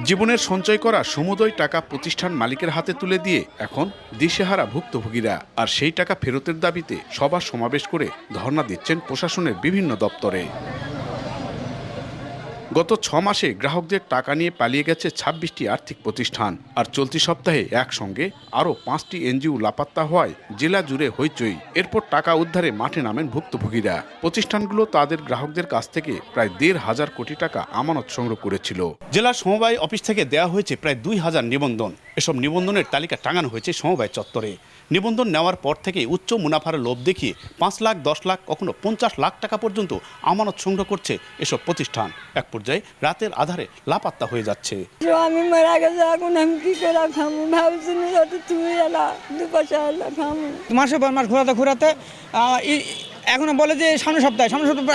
জীবনের সঞ্চয় করা সমুদয় টাকা প্রতিষ্ঠান মালিকের হাতে তুলে দিয়ে এখন দিশেহারা ভুক্তভোগীরা, আর সেই টাকা ফেরতের দাবিতে সভা সমাবেশ করে ধর্ণা দিচ্ছেন প্রশাসনের বিভিন্ন দপ্তরে। গত 6 মাসে গ্রাহকদের টাকা নিয়ে পালিয়ে গেছে 26টি আর্থিক প্রতিষ্ঠান, আর চলতি সপ্তাহে একসঙ্গে আরও 5টি এনজিও লাপাত্তা হওয়ায় জেলা জুড়ে হইচই। এরপর টাকা উদ্ধারে মাঠে নামেন ভুক্তভোগীরা। প্রতিষ্ঠানগুলো তাদের গ্রাহকদের কাছ থেকে প্রায় 1,500 কোটি টাকা আমানত সংগ্রহ করেছিল। জেলা সমবায় অফিস থেকে দেওয়া হয়েছে প্রায় 2,000 নিবন্ধন। এসব নিবন্ধনের তালিকা টাঙানো হয়েছে সমবায় চত্বরে। নিবন্ধন নেওয়ার পর থেকে উচ্চ মুনাফার লোভ দেখিয়ে 5 লাখ, 10 লাখ, কখনো 50 লাখ টাকা পর্যন্ত আমানত সংগ্রহ করছে এসব প্রতিষ্ঠান। এক পর্যায়ে রাতের আধারে লাপাত্তা হয়ে যাচ্ছে। আমি মারা গেছে, এখন আমি কি করে খাবো? ভাবছি না তুমি এলা 2 পয়সা খাবো। মাসে মাস ঘোরাতে এখন বলে যে সামনের সপ্তাহে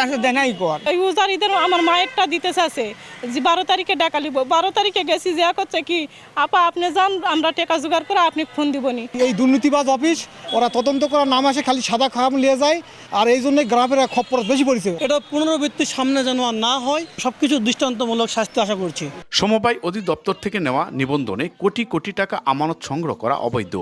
আসলে দেয় নাই কর। এই উজারিদের আমার মায়েরটা দিতে চাচ্ছে যে 12 তারিখে ডাকা লিব। 12 তারিখে গেছি, যা করছে কি আপা আপনি যান, আমরা টাকা জোগাড় করে আপনি ফোন দিবনি। এই দুর্নীতিবাজ অফিস, ওরা তদন্ত করার নাম আসে খালি সাদা খাম নিয়ে যায়, আর এই জন্য গ্রামের খপ্পর বেশি পড়েছে। এটা পুনরাবৃত্তির সামনে যেন আর না হয়, সবকিছু দৃষ্টান্তমূলক শাস্তি আশা করছি। সমবায় অধিদপ্তর থেকে নেওয়া নিবন্ধনে কোটি কোটি টাকা আমানত সংগ্রহ করা অবৈধ।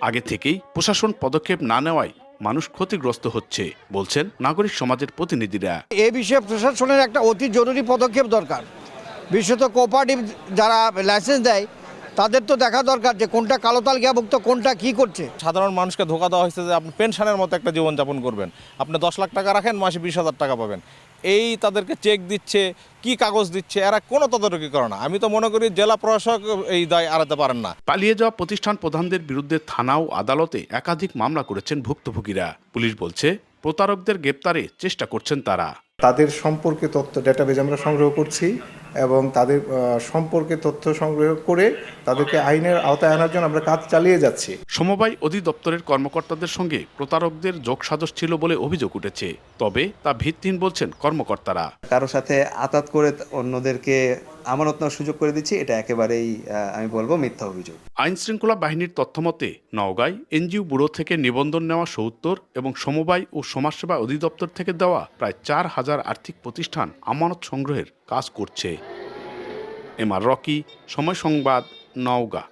আগে থেকেই প্রশাসন পদক্ষেপ না নেওয়ায় মানুষ ক্ষতিগ্রস্ত হচ্ছে বলছেন নাগরিক সমাজের প্রতিনিধিরা। এ বিষয়ে প্রশাসনের একটা অতি জরুরি পদক্ষেপ দরকার। বিশেষত কোঅপারেটিভ যারা লাইসেন্স দেয় তাদের তো দেখা দরকার যে কোনটা কালো তালিকাভুক্ত, কোনটা কি করছে। সাধারণ মানুষকে ধোকা দেওয়া হয়েছে যে আপনি পেনশনের মতো একটা জীবনযাপন করবেন, আপনি 10 লাখ টাকা রাখেন, মাসে 20,000 টাকা পাবেন। এই তাদেরকে চেক দিচ্ছে, কি কাগজ দিচ্ছে, এরা কোনো তদারকি করে না। আমি তো মনে করি জেলা প্রশাসক এই দায় এড়াতে পারেন না। পালিয়ে যাওয়া প্রতিষ্ঠান প্রধানদের বিরুদ্ধে থানা ও আদালতে একাধিক মামলা করেছেন ভুক্তভোগীরা। পুলিশ বলছে প্রতারকদের গ্রেপ্তারে চেষ্টা করছেন তারা। তাদের সম্পর্কে তথ্য ডেটাবেজ আমরা সংগ্রহ করছি এবং তাদের সম্পর্কে তথ্য সংগ্রহ করে তাদেরকে আইনের আওতায় আনার জন্য আমরা কাজ চালিয়ে যাচ্ছি। সমবায় অধিদপ্তরের কর্মকর্তাদের সঙ্গে প্রতারকদের যোগসাজশ ছিল বলে অভিযোগ উঠেছে, তবে তা ভিত্তিহীন বলছেন কর্মকর্তারা। কারো সাথে আতাত করে অন্যদেরকে আমানত নেওয়ার সুযোগ করে দিচ্ছি, এটা একেবারেই আমি বলবো মিথ্যা অভিযোগ। আইন শৃঙ্খলা বাহিনীর তথ্যমতে নওগাঁয় এনজিও ব্যুরো থেকে নিবন্ধন নেওয়া 70 এবং সমবায় ও সমাজসেবা অধিদপ্তর থেকে দেওয়া প্রায় 4,000 আর্থিক প্রতিষ্ঠান আমানত সংগ্রহের কাজ করছে। এমআর রকি, সময় সংবাদ, নওগাঁ।